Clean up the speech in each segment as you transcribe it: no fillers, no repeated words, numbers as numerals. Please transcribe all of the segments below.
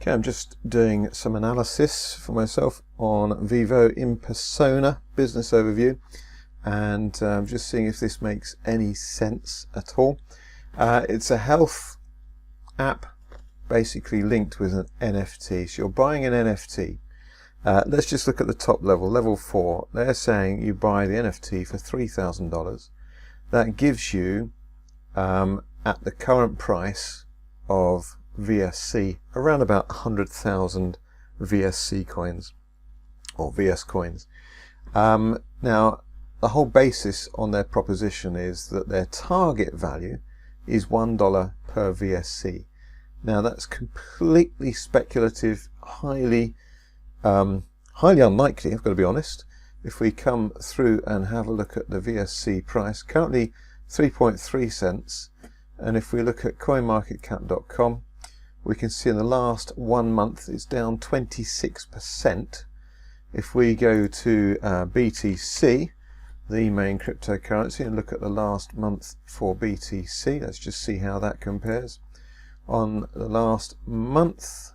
Okay, I'm just doing some analysis for myself on Vyvo Inpersona business overview, and just seeing if this makes any sense at all. It's a health app basically linked with an NFT. So you're buying an NFT. Let's just look at the top level, level 4. They're saying you buy the NFT for $3,000. That gives you, at the current price of VSC, around about 100,000 VSC coins or VS coins. Now, the whole basis on their proposition is that their target value is $1 per VSC. Now, that's completely speculative, highly unlikely, I've got to be honest. If we come through and have a look at the VSC price, currently 3.3 cents, and if we look at coinmarketcap.com, we can see in the last 1 month it's down 26%. If we go to BTC, the main cryptocurrency, and look at the last month for BTC, let's just see how that compares. On the last month,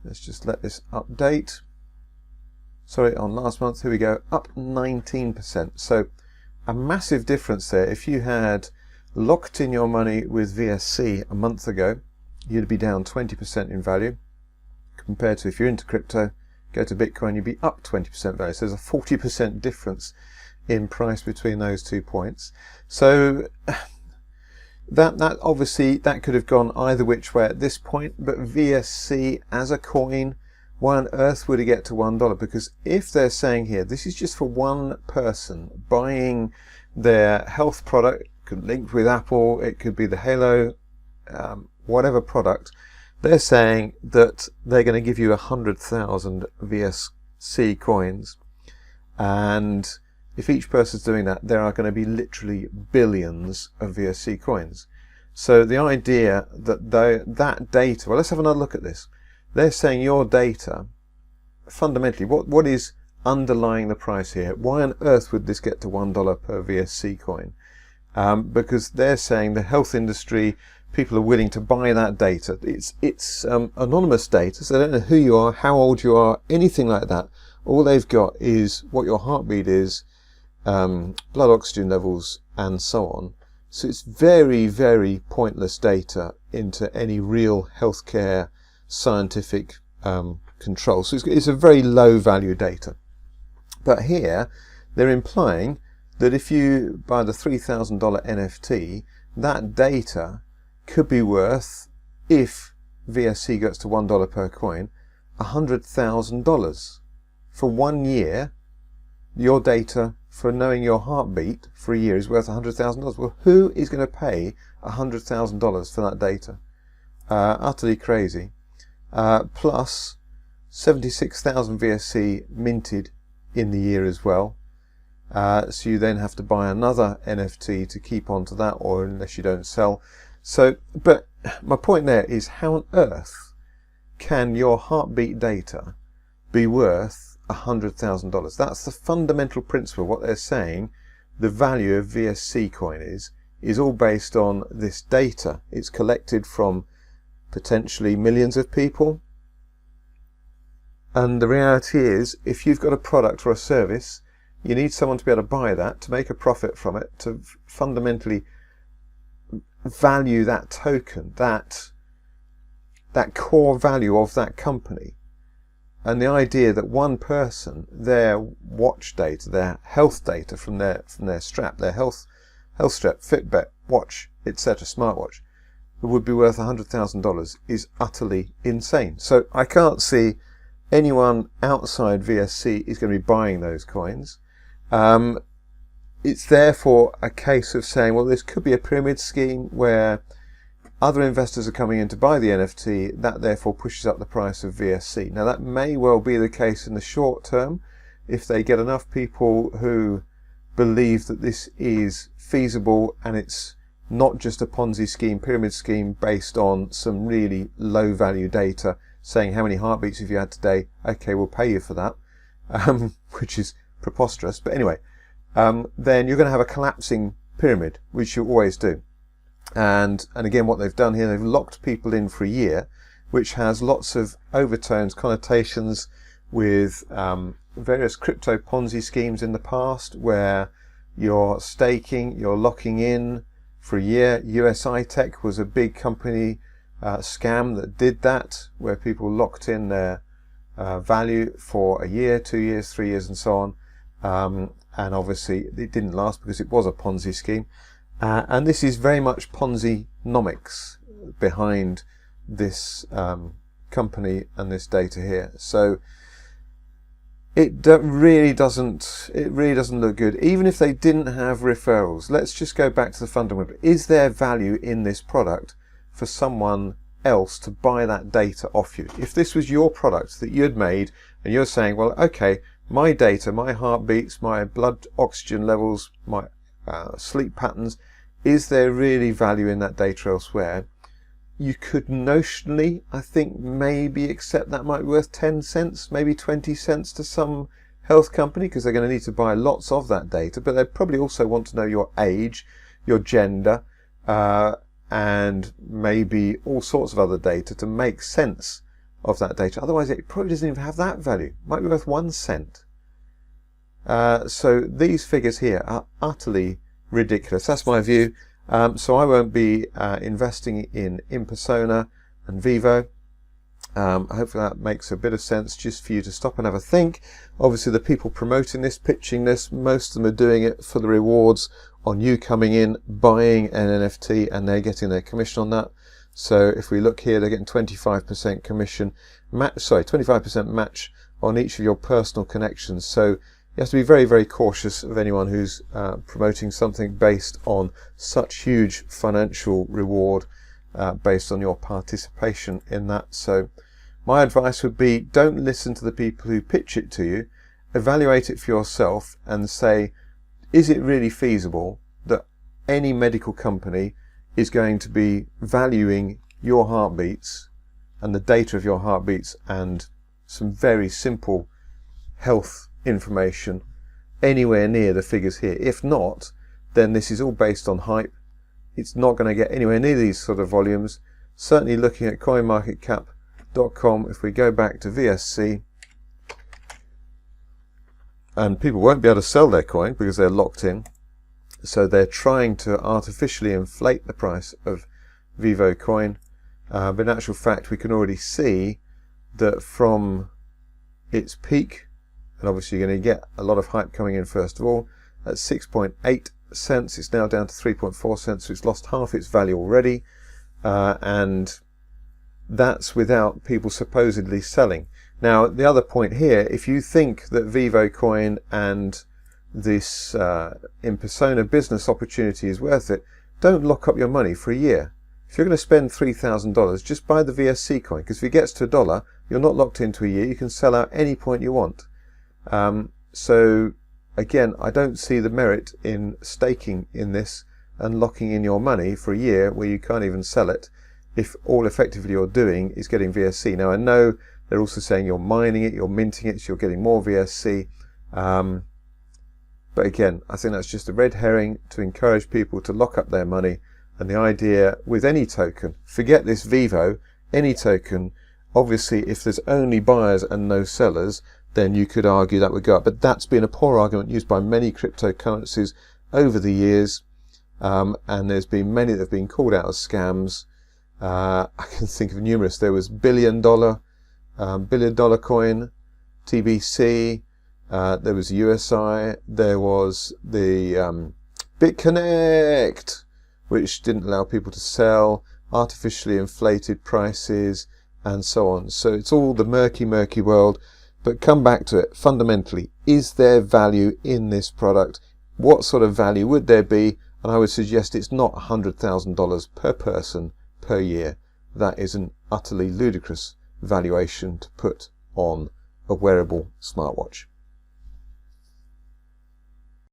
let's just let this update. Sorry, on last month, here we go, up 19%. So a massive difference there. If you had locked in your money with VSC a month ago, you'd be down 20% in value, compared to if you're into crypto, go to Bitcoin, you'd be up 20% value. So there's a 40% difference in price between those 2 points. So that obviously that could have gone either which way at this point, but VSC as a coin, why on earth would it get to $1? Because if they're saying here, this is just for one person buying their health product, it could link with Apple, it could be the Halo, whatever product, they're saying that they're going to give you 100,000 VSC coins, and if each person's doing that, there are going to be literally billions of VSC coins. So the idea that that data, well, let's have another look at this. They're saying your data, fundamentally, what is underlying the price here? Why on earth would this get to $1 per VSC coin? Because they're saying the health industry, people are willing to buy that data. It's anonymous data, so they don't know who you are, how old you are, anything like that. All they've got is what your heartbeat is, blood oxygen levels, and so on. So it's very, very pointless data into any real healthcare scientific control. So it's a very low value data. But here they're implying that if you buy the $3,000 NFT, that data could be worth, if VSC gets to $1 per coin, $100,000. For 1 year, your data for knowing your heartbeat for a year is worth $100,000. Well, who is going to pay $100,000 for that data? Utterly crazy. Plus 76,000 VSC minted in the year as well. So you then have to buy another NFT to keep onto that, or unless you don't sell. So, but my point there is, how on earth can your heartbeat data be worth $100,000? That's the fundamental principle. What they're saying, the value of VSC coin is all based on this data. It's collected from potentially millions of people. And the reality is, if you've got a product or a service, you need someone to be able to buy that, to make a profit from it, to fundamentally value that token, that core value of that company. And the idea that one person, their watch data, their health data from their strap, their health strap, Fitbit, watch, etc., smartwatch, would be worth $100,000 is utterly insane. So I can't see anyone outside VSC is going to be buying those coins. It's therefore a case of saying, well, this could be a pyramid scheme where other investors are coming in to buy the NFT, that therefore pushes up the price of VSC. Now, that may well be the case in the short term, if they get enough people who believe that this is feasible and it's not just a Ponzi scheme, pyramid scheme based on some really low value data saying how many heartbeats have you had today, okay, we'll pay you for that, which is preposterous. But anyway, then you're going to have a collapsing pyramid, which you always do. And again, what they've done here, they've locked people in for a year. which has lots of overtones, connotations with various crypto Ponzi schemes in the past, where you're staking, you're locking in for a year. USI Tech was a big company scam that did that, where people locked in their value for a year, 2 years, 3 years, and so on. And obviously it didn't last because it was a Ponzi scheme. And this is very much Ponzi-nomics behind this company and this data here. So it really doesn't look good. Even if they didn't have referrals, let's just go back to the fundamental. Is there value in this product for someone else to buy that data off you? If this was your product that you had made and you're saying, well, okay, my data, my heartbeats, my blood oxygen levels, my sleep patterns, is there really value in that data elsewhere? You could notionally, I think, maybe accept that might be worth 10 cents, maybe 20 cents to some health company, because they're going to need to buy lots of that data, but they probably also want to know your age, your gender, and maybe all sorts of other data to make sense of that data. Otherwise, it probably doesn't even have that value. It might be worth 1 cent. So these figures here are utterly ridiculous. That's my view. So I won't be investing in Inpersona and Vyvo. Hopefully that makes a bit of sense just for you to stop and have a think. Obviously the people promoting this, pitching this, most of them are doing it for the rewards on you coming in, buying an NFT, and they're getting their commission on that. So if we look here, they're getting 25% commission, 25% match on each of your personal connections. So you have to be very, very cautious of anyone who's promoting something based on such huge financial reward based on your participation in that. So my advice would be, don't listen to the people who pitch it to you. Evaluate it for yourself and say, is it really feasible that any medical company is going to be valuing your heartbeats and the data of your heartbeats and some very simple health information anywhere near the figures here? If not, then this is all based on hype. It's not going to get anywhere near these sort of volumes. Certainly looking at coinmarketcap.com, if we go back to VSC, and people won't be able to sell their coin because they're locked in, so they're trying to artificially inflate the price of Vyvo coin, but in actual fact we can already see that from its peak, and obviously you're going to get a lot of hype coming in first of all, at 6.8 cents, it's now down to 3.4 cents, so it's lost half its value already, and that's without people supposedly selling. Now the other point here, if you think that Vyvo coin and this Inpersona business opportunity is worth it, don't lock up your money for a year. If you're going to spend $3,000, just buy the VSC coin, because if it gets to $1, you're not locked into a year. You can sell out any point you want. So again, I don't see the merit in staking in this and locking in your money for a year where you can't even sell it, if all effectively you're doing is getting VSC. Now I know they're also saying you're mining it, you're minting it, so you're getting more VSC. But again, I think that's just a red herring to encourage people to lock up their money. And the idea with any token, forget this Vyvo, any token, obviously if there's only buyers and no sellers, then you could argue that would go up. But that's been a poor argument used by many cryptocurrencies over the years. And there's been many that have been called out as scams. I can think of numerous. There was billion dollar coin, TBC, there was USI, there was the BitConnect, which didn't allow people to sell, artificially inflated prices, and so on. So it's all the murky world. But come back to it. Fundamentally, is there value in this product? What sort of value would there be? And I would suggest it's not $100,000 per person per year. That is an utterly ludicrous valuation to put on a wearable smartwatch.